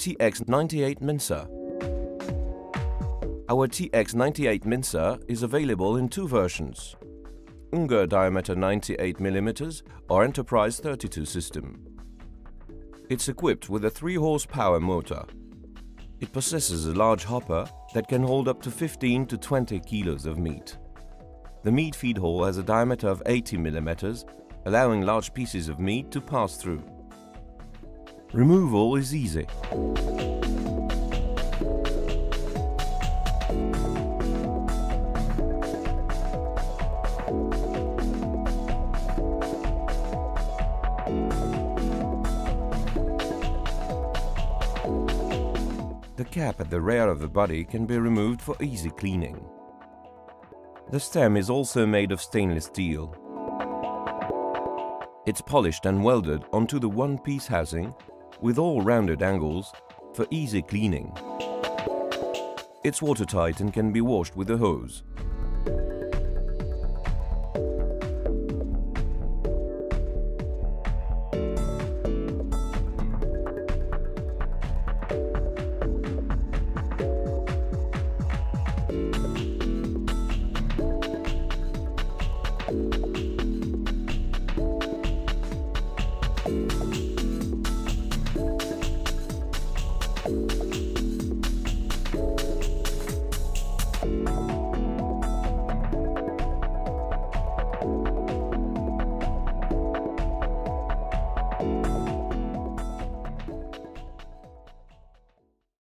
TX98 mincer. Our TX98 mincer is available in two versions: Unger diameter 98 mm or Enterprise 32 system. It's equipped with a 3 horsepower motor. It possesses a large hopper that can hold up to 15 to 20 kilos of meat. The meat feed hole has a diameter of 80 mm, allowing large pieces of meat to pass through. Removal is easy. The cap at the rear of the body can be removed for easy cleaning. The stem is also made of stainless steel. It's polished and welded onto the one-piece housing with all rounded angles for easy cleaning. It's watertight and can be washed with a hose.